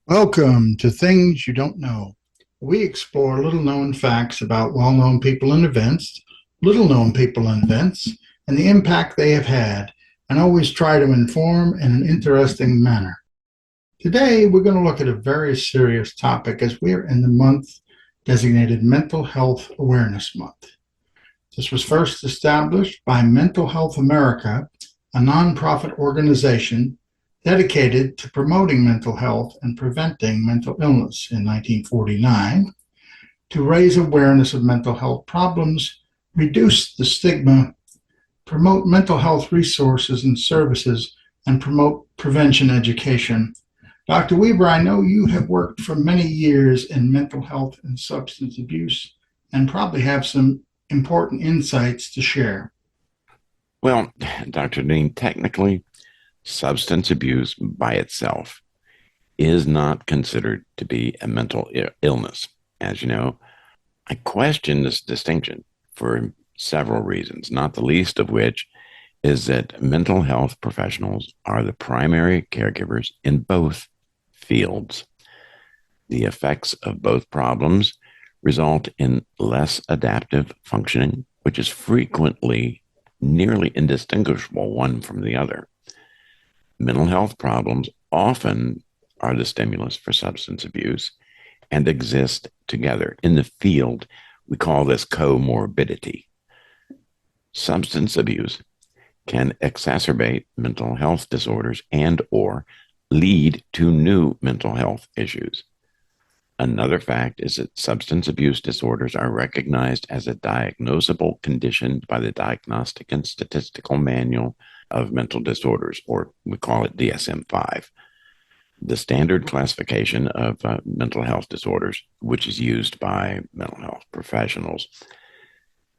Welcome to Things You Don't Know. We explore little known facts about well known people and events, little known people and events, and the impact they have had, and always try to inform in an interesting manner. Today, we're going to look at a very serious topic as we're in the month designated Mental Health Awareness Month. This was first established by Mental Health America, a nonprofit organization dedicated to promoting mental health and preventing mental illness in 1949, to raise awareness of mental health problems, reduce the stigma, promote mental health resources and services, and promote prevention education. Dr. Weaver, I know you have worked for many years in mental health and substance abuse and probably have some important insights to share. Well, Dr. Dean, technically, substance abuse by itself is not considered to be a mental illness. As you know, I question this distinction for several reasons, not the least of which is that mental health professionals are the primary caregivers in both fields. The effects of both problems result in less adaptive functioning, which is frequently nearly indistinguishable one from the other. Mental health problems often are the stimulus for substance abuse and exist together. In the field, we call this comorbidity. Substance abuse can exacerbate mental health disorders and or lead to new mental health issues. Another fact is that substance abuse disorders are recognized as a diagnosable condition by the Diagnostic and Statistical Manual of Mental Disorders, or we call it DSM-5, the standard classification of mental health disorders, which is used by mental health professionals.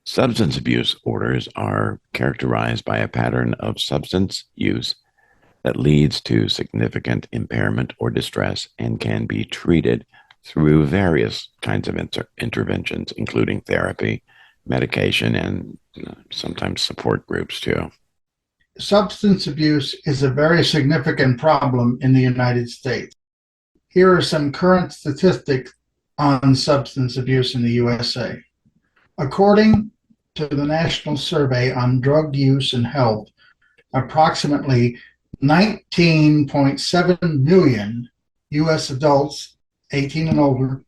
Substance abuse disorders are characterized by a pattern of substance use that leads to significant impairment or distress and can be treated through various kinds of interventions, including therapy, medication, and sometimes support groups too. Substance abuse is a very significant problem in the United States. Here are some current statistics on substance abuse in the USA. According to the National Survey on Drug Use and Health, approximately 19.7 million U.S. adults 18 and older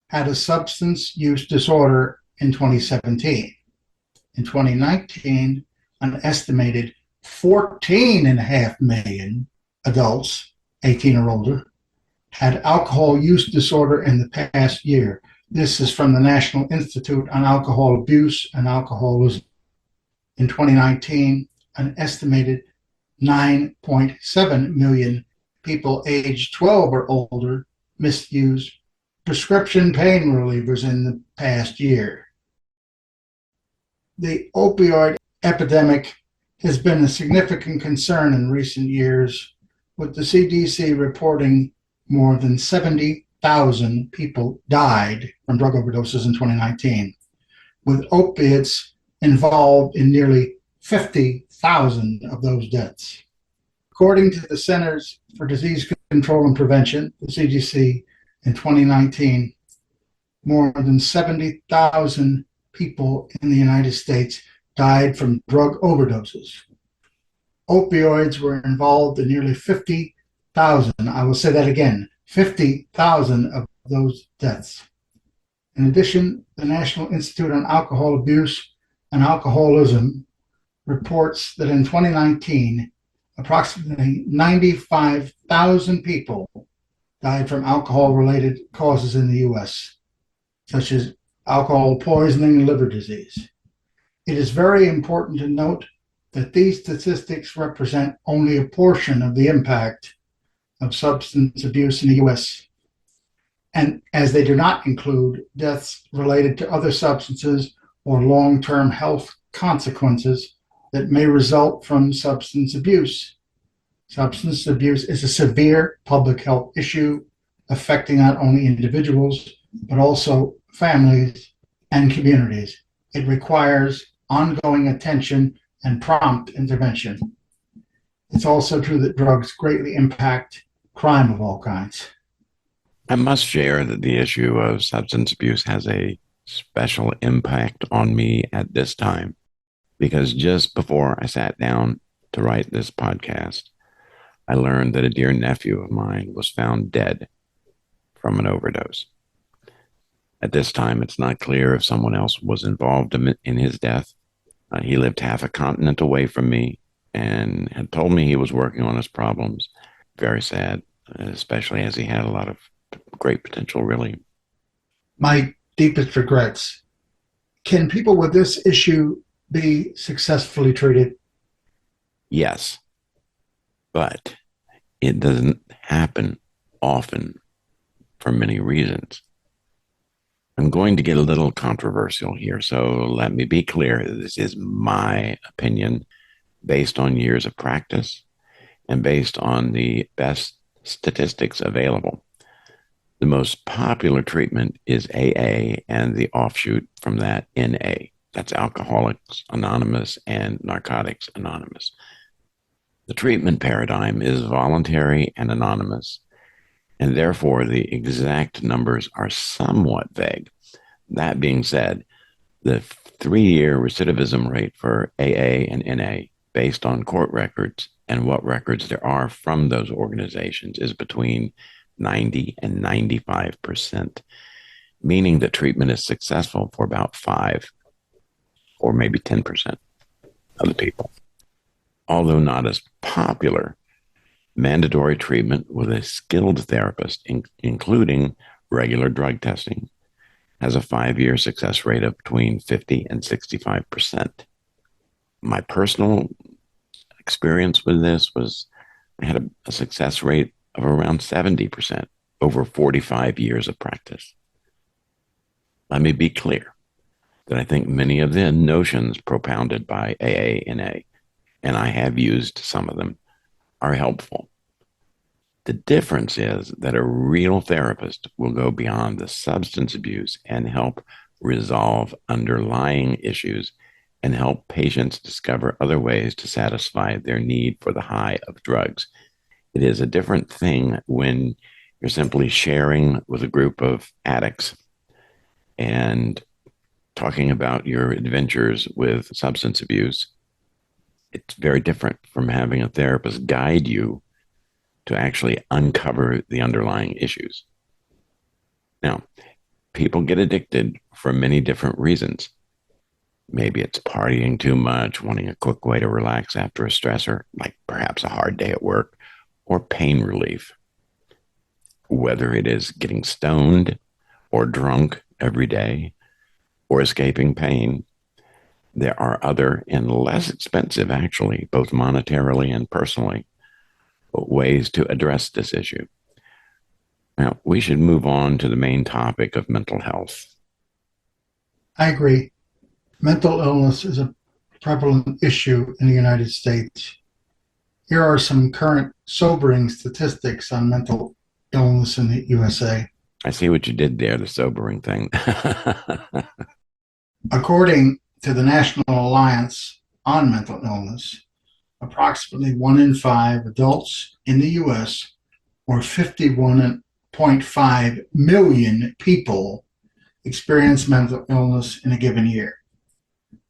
had a substance use disorder in 2017. In 2019, an estimated 14.5 million adults 18 or older had alcohol use disorder in the past year. This is from the National Institute on Alcohol Abuse and Alcoholism. In 2019, an estimated 9.7 million people aged 12 or older misused prescription pain relievers in the past year. The opioid epidemic has been a significant concern in recent years, with the CDC reporting more than 70,000 people died from drug overdoses in 2019, with opiates involved in nearly 50,000 of those deaths. According to the Centers for Disease Control and Prevention, the CDC, in 2019, more than 70,000 people in the United States died from drug overdoses. Opioids were involved in nearly 50,000, I will say that again, 50,000 of those deaths. In addition, the National Institute on Alcohol Abuse and Alcoholism reports that in 2019, approximately 95,000 people died from alcohol-related causes in the U.S., such as alcohol poisoning and liver disease. It is very important to note that these statistics represent only a portion of the impact of substance abuse in the U.S., and as they do not include deaths related to other substances or long-term health consequences that may result from substance abuse. Substance abuse is a severe public health issue affecting not only individuals, but also families and communities. It requires ongoing attention and prompt intervention. It's also true that drugs greatly impact crime of all kinds. I must share that the issue of substance abuse has a special impact on me at this time because just before I sat down to write this podcast, I learned that a dear nephew of mine was found dead from an overdose. At this time, it's not clear if someone else was involved in his death. He lived half a continent away from me and had told me he was working on his problems. Very sad, especially as he had a lot of great potential, really. My deepest regrets. Can people with this issue be successfully treated? Yes, but it doesn't happen often for many reasons. I'm going to get a little controversial here, so let me be clear. This is my opinion based on years of practice and based on the best statistics available. The most popular treatment is AA and the offshoot from that, NA. That's Alcoholics Anonymous and Narcotics Anonymous. The treatment paradigm is voluntary and anonymous, and therefore the exact numbers are somewhat vague. That being said, the 3-year recidivism rate for AA and NA, based on court records and what records there are from those organizations, is between 90 and 95%, meaning that treatment is successful for about 5 or maybe 10% of the people. Although not as popular, mandatory treatment with a skilled therapist, including regular drug testing, has a 5-year success rate of between 50 and 65%. My personal experience with this was I had a success rate of around 70% over 45 years of practice. Let me be clear that I think many of the notions propounded by AA and NA, and I have used some of them, are helpful. The difference is that a real therapist will go beyond the substance abuse and help resolve underlying issues and help patients discover other ways to satisfy their need for the high of drugs. It is a different thing when you're simply sharing with a group of addicts and talking about your adventures with substance abuse. It's very different from having a therapist guide you to actually uncover the underlying issues. Now, people get addicted for many different reasons. Maybe it's partying too much, wanting a quick way to relax after a stressor, like perhaps a hard day at work, or pain relief. Whether it is getting stoned or drunk every day or escaping pain, there are other and less expensive, actually, both monetarily and personally, ways to address this issue. Now, we should move on to the main topic of mental health. I agree. Mental illness is a prevalent issue in the United States. Here are some current sobering statistics on mental illness in the USA. I see what you did there, the sobering thing. According to the National Alliance on Mental Illness, approximately 1 in 5 adults in the US, or 51.5 million people, experience mental illness in a given year.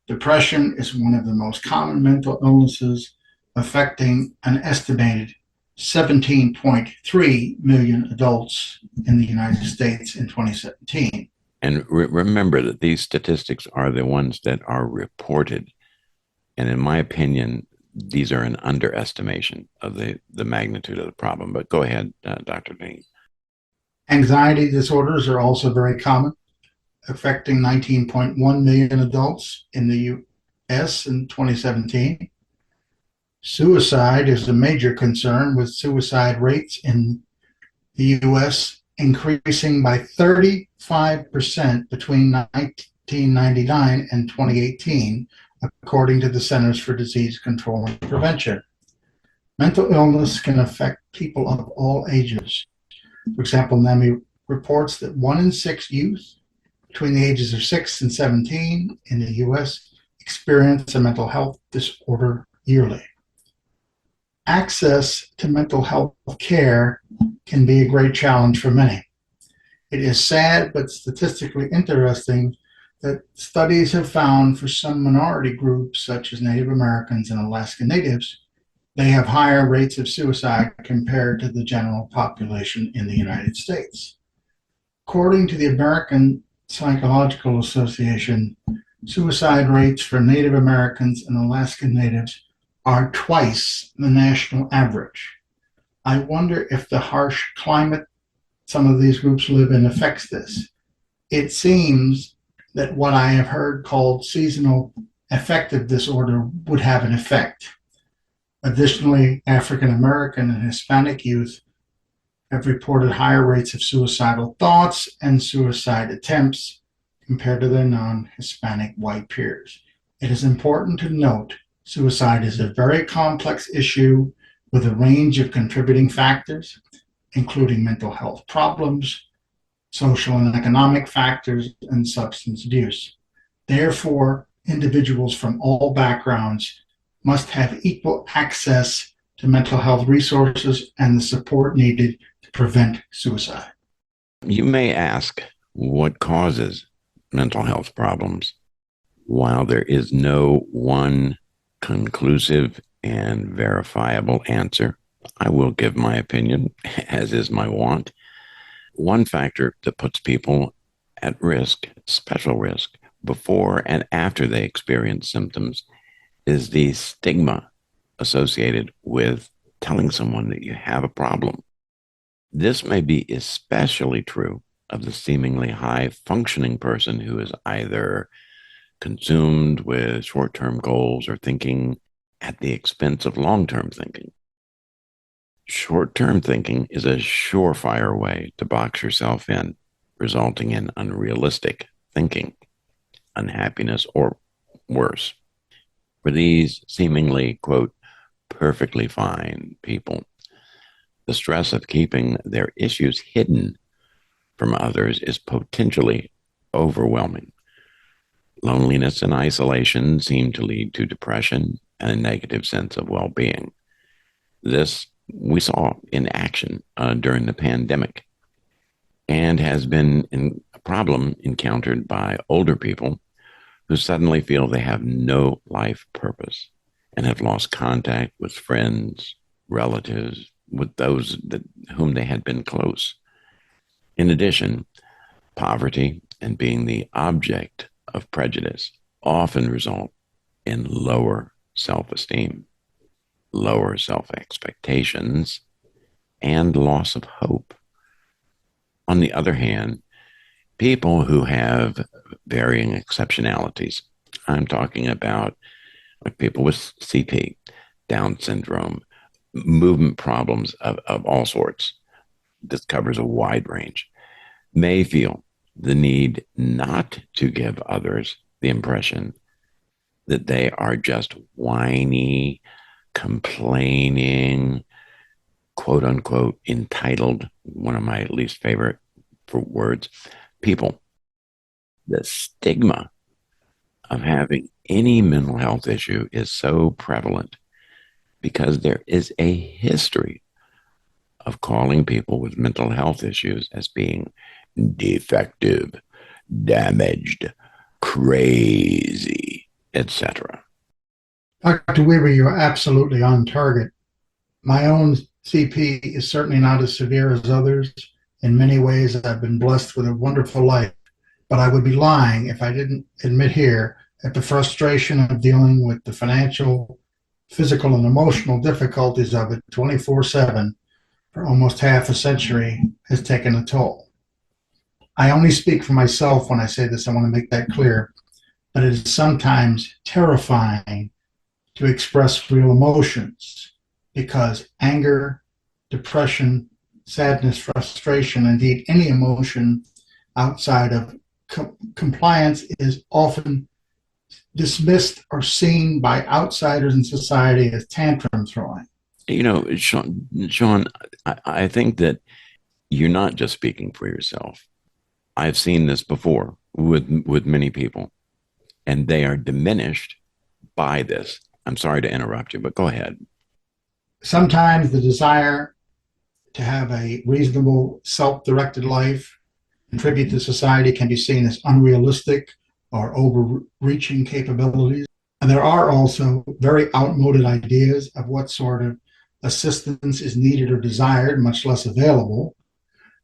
Depression is one of the most common mental illnesses, affecting an estimated 17.3 million adults in the United States in 2017. And remember that these statistics are the ones that are reported. And in my opinion, these are an underestimation of the magnitude of the problem. But go ahead, Dr. Dean. Anxiety disorders are also very common, affecting 19.1 million adults in the U.S. in 2017. Suicide is a major concern, with suicide rates in the U.S. increasing by 35% between 1999 and 2018, according to the Centers for Disease Control and Prevention. Mental illness can affect people of all ages. For example, NAMI reports that 1 in 6 youth between the ages of 6 and 17 in the U.S. experience a mental health disorder yearly. Access to mental health care can be a great challenge for many. It is sad but statistically interesting that studies have found for some minority groups, such as Native Americans and Alaska Natives, they have higher rates of suicide compared to the general population in the United States. According to the American Psychological Association, suicide rates for Native Americans and Alaska Natives are twice the national average. I wonder if the harsh climate some of these groups live in affects this. It seems that what I have heard called seasonal affective disorder would have an effect. Additionally, African American and Hispanic youth have reported higher rates of suicidal thoughts and suicide attempts compared to their non-Hispanic white peers. It is important to note suicide is a very complex issue with a range of contributing factors, including mental health problems, social and economic factors, and substance abuse. Therefore, individuals from all backgrounds must have equal access to mental health resources and the support needed to prevent suicide. You may ask, what causes mental health problems? While there is no one conclusive and verifiable answer, I will give my opinion, as is my wont. One factor that puts people at risk, special risk, before and after they experience symptoms is the stigma associated with telling someone that you have a problem. This may be especially true of the seemingly high functioning person who is either consumed with short-term goals or thinking at the expense of long-term thinking. Short-term thinking is a surefire way to box yourself in, resulting in unrealistic thinking, unhappiness, or worse. For these seemingly, quote, perfectly fine people, the stress of keeping their issues hidden from others is potentially overwhelming. Loneliness and isolation seem to lead to depression and a negative sense of well-being. This we saw in action during the pandemic and has been a problem encountered by older people who suddenly feel they have no life purpose and have lost contact with friends, relatives, with those whom they had been close. In addition, poverty and being the object of prejudice often result in lower self-esteem, lower self-expectations, and loss of hope. On the other hand, people who have varying exceptionalities, I'm talking about like people with CP, Down syndrome, movement problems of all sorts, this covers a wide range, may feel the need not to give others the impression that they are just whiny, complaining, quote unquote, entitled, one of my least favorite for words, people. The stigma of having any mental health issue is so prevalent because there is a history of calling people with mental health issues as being defective, damaged, crazy, etc. Dr. Weaver, you're absolutely on target. My own CP is certainly not as severe as others. In many ways, I've been blessed with a wonderful life, but I would be lying if I didn't admit here that the frustration of dealing with the financial, physical, and emotional difficulties of it 24/7 for almost half a century has taken a toll. I only speak for myself when I say this. I want to make that clear, but it is sometimes terrifying to express real emotions because anger, depression, sadness, frustration, indeed any emotion outside of compliance is often dismissed or seen by outsiders in society as tantrum throwing. You know, Sean, I think that you're not just speaking for yourself. I've seen this before with many people, and they are diminished by this. I'm sorry to interrupt you, but go ahead. Sometimes the desire to have a reasonable, self-directed life contribute to society can be seen as unrealistic or overreaching capabilities. And there are also very outmoded ideas of what sort of assistance is needed or desired, much less available.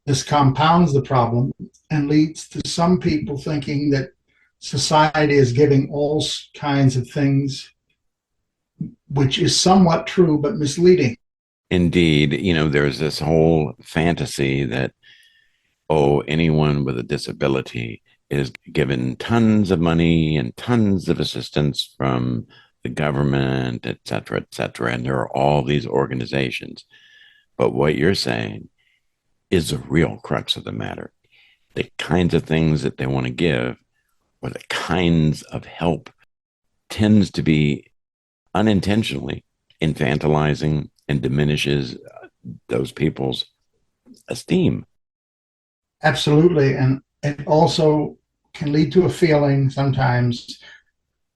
This compounds the problem and leads to some people thinking that society is giving all kinds of things, which is somewhat true but misleading. Indeed, there's this whole fantasy that, oh, anyone with a disability is given tons of money and tons of assistance from the government, et cetera, et cetera. And there are all these organizations. But what you're saying is the real crux of the matter. The kinds of things that they want to give or the kinds of help tends to be unintentionally infantilizing and diminishes those people's esteem. Absolutely. And it also can lead to a feeling sometimes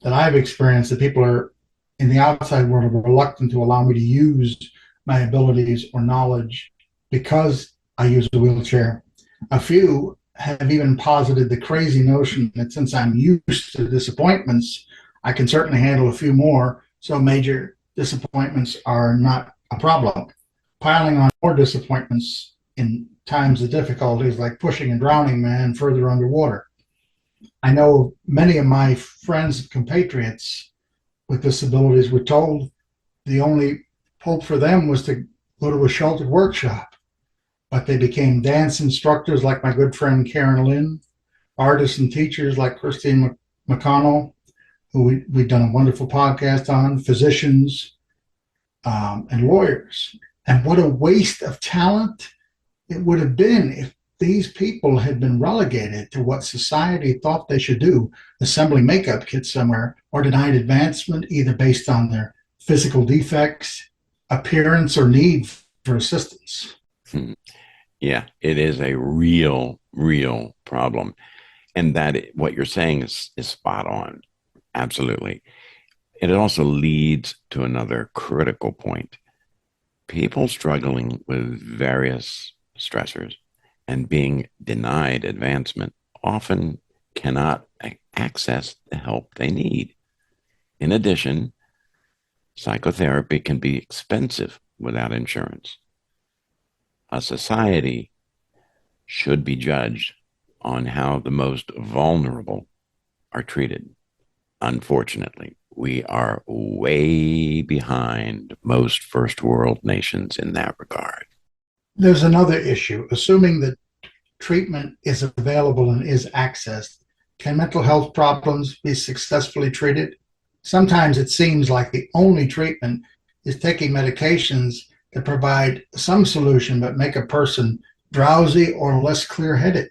that I've experienced that people are in the outside world are reluctant to allow me to use my abilities or knowledge because I use a wheelchair. A few have even posited the crazy notion that since I'm used to disappointments, I can certainly handle a few more, so major disappointments are not a problem. Piling on more disappointments in times of difficulty is like pushing a drowning man further underwater. I know many of my friends and compatriots with disabilities were told the only hope for them was to go to a sheltered workshop, but they became dance instructors like my good friend Karen Lynn, artists and teachers like Christine McConnell, who we've done a wonderful podcast on, physicians, and lawyers. And what a waste of talent it would have been if these people had been relegated to what society thought they should do, assembling makeup kits somewhere, or denied advancement either based on their physical defects, appearance, or need for assistance. Yeah, it is a real, real problem. And what you're saying is spot on. Absolutely. It also leads to another critical point. People struggling with various stressors and being denied advancement often cannot access the help they need. In addition, psychotherapy can be expensive without insurance. A society should be judged on how the most vulnerable are treated. Unfortunately, we are way behind most first world nations in that regard. There's another issue. Assuming that treatment is available and is accessed, can mental health problems be successfully treated? Sometimes it seems like the only treatment is taking medications that provide some solution but make a person drowsy or less clear headed.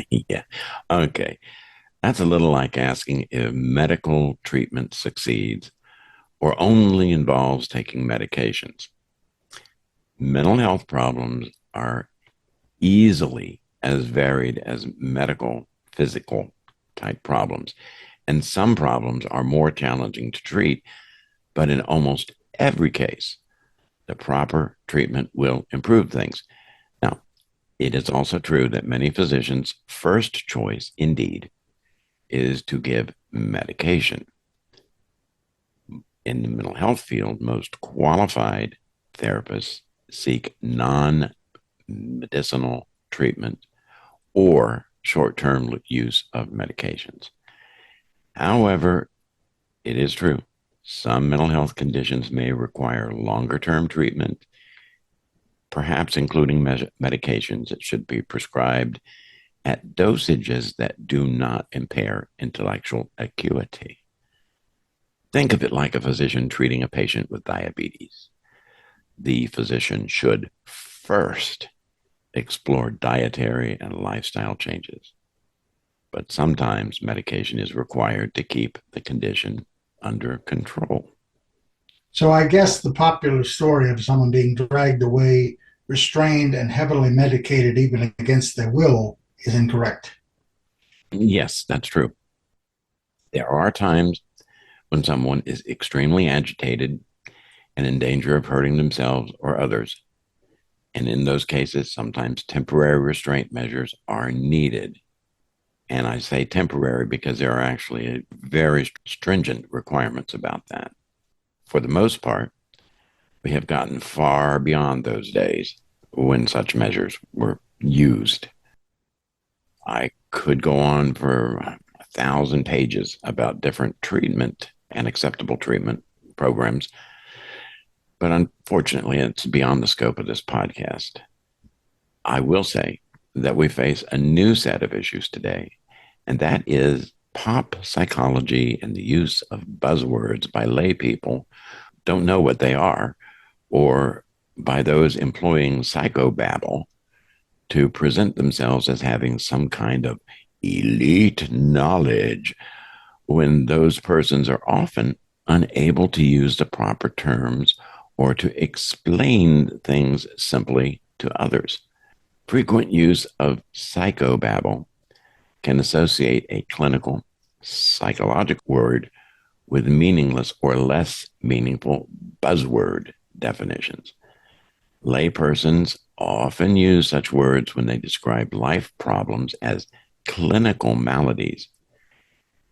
Yeah. Okay. That's a little like asking if medical treatment succeeds or only involves taking medications. Mental health problems are easily as varied as medical, physical type problems. And some problems are more challenging to treat, but in almost every case, the proper treatment will improve things. Now, it is also true that many physicians' first choice, indeed, is to give medication. In the mental health field, most qualified therapists seek non medicinal treatment or short term use of medications. However, it is true, some mental health conditions may require longer term treatment, perhaps including medications that should be prescribed at dosages that do not impair intellectual acuity. Think of it like a physician treating a patient with diabetes. The physician should first explore dietary and lifestyle changes, but sometimes medication is required to keep the condition under control. So I guess the popular story of someone being dragged away, restrained, and heavily medicated, even against their will, is incorrect. Yes, that's true. There are times when someone is extremely agitated and in danger of hurting themselves or others. And in those cases, sometimes temporary restraint measures are needed. And I say temporary because there are actually very stringent requirements about that. For the most part, we have gotten far beyond those days when such measures were used. I could go on for 1,000 pages about different treatment and acceptable treatment programs, but unfortunately, it's beyond the scope of this podcast. I will say that we face a new set of issues today, and that is pop psychology and the use of buzzwords by lay people don't know what they are, or by those employing psychobabble to present themselves as having some kind of elite knowledge when those persons are often unable to use the proper terms or to explain things simply to others. Frequent use of psychobabble can associate a clinical, psychological word with meaningless or less meaningful buzzword definitions. Laypersons often use such words when they describe life problems as clinical maladies,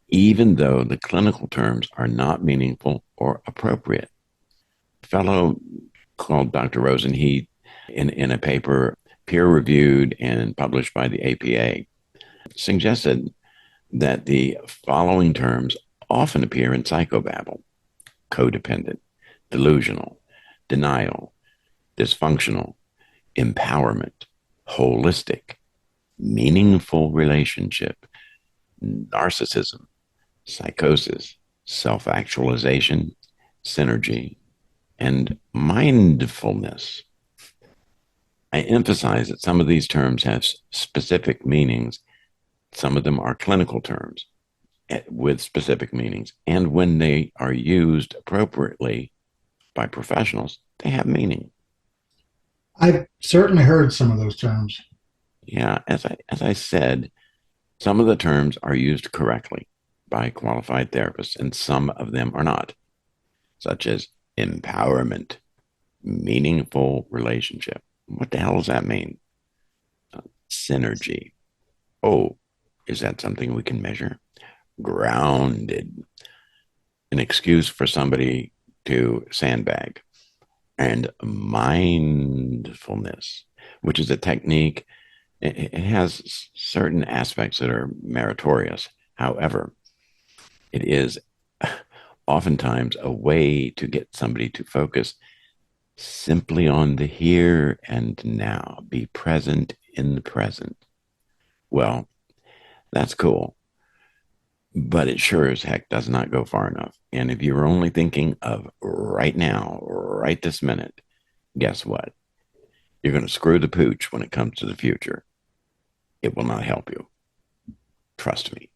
even though the clinical terms are not meaningful or appropriate. A fellow called Dr. Rosen, he, in a paper peer-reviewed and published by the APA, suggested that the following terms often appear in psychobabble: codependent, delusional, denial, dysfunctional, empowerment, holistic, meaningful relationship, narcissism, psychosis, self actualization, synergy, and mindfulness. I emphasize that some of these terms have specific meanings. Some of them are clinical terms with specific meanings. And when they are used appropriately by professionals, they have meaning. I've certainly heard some of those terms. Yeah, as I said, some of the terms are used correctly by qualified therapists, and some of them are not, such as empowerment, meaningful relationship. What the hell does that mean? Synergy. Oh, is that something we can measure? Grounded. An excuse for somebody to sandbag. And mindfulness, which is a technique. It has certain aspects that are meritorious. However, it is oftentimes a way to get somebody to focus simply on the here and now, be present in the present. Well, that's cool, but it sure as heck does not go far enough. And if you're only thinking of right now, right this minute, guess what? You're going to screw the pooch when it comes to the future. It will not help you. Trust me.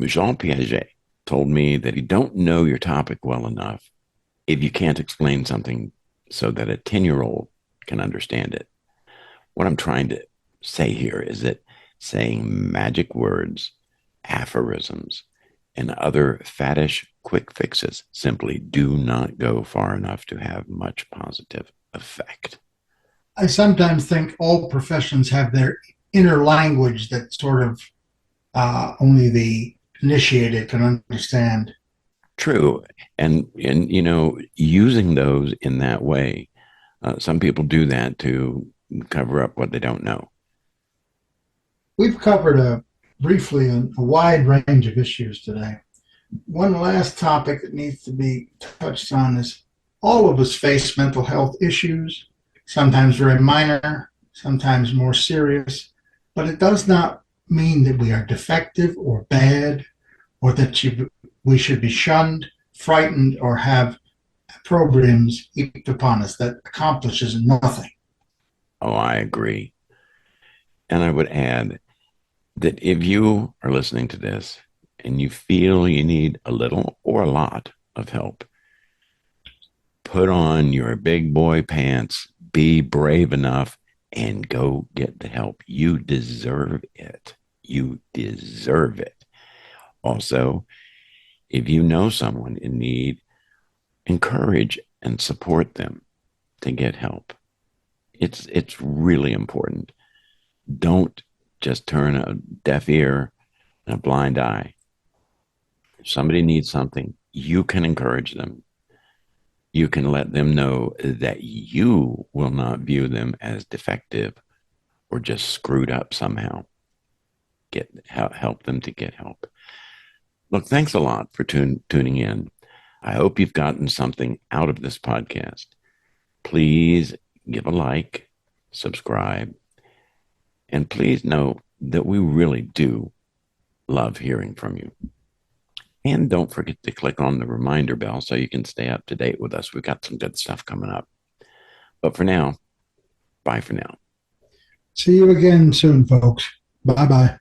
Jean Piaget told me that you don't know your topic well enough if you can't explain something so that a 10-year-old can understand it. What I'm trying to say here is that saying magic words, aphorisms, and other faddish quick fixes simply do not go far enough to have much positive effect. I sometimes think all professions have their inner language that sort of only the initiated can understand. True. And using those in that way, some people do that to cover up what they don't know. We've covered briefly a wide range of issues today. One last topic that needs to be touched on is all of us face mental health issues, sometimes very minor, sometimes more serious, but it does not mean that we are defective or bad or that we should be shunned, frightened, or have programs heaped upon us that accomplishes nothing. Oh, I agree. And I would add that if you are listening to this and you feel you need a little or a lot of help, put on your big boy pants, be brave enough, and go get the help. You deserve it. You deserve it. Also, if you know someone in need, encourage and support them to get help. It's really important. Don't just turn a deaf ear and a blind eye. If somebody needs something, you can encourage them. You can let them know that you will not view them as defective or just screwed up somehow. Help them to get help. Look, thanks a lot for tuning in. I hope you've gotten something out of this podcast. Please give a like, subscribe, and please know that we really do love hearing from you. And don't forget to click on the reminder bell so you can stay up to date with us. We've got some good stuff coming up. But for now, bye for now. See you again soon, folks. Bye-bye.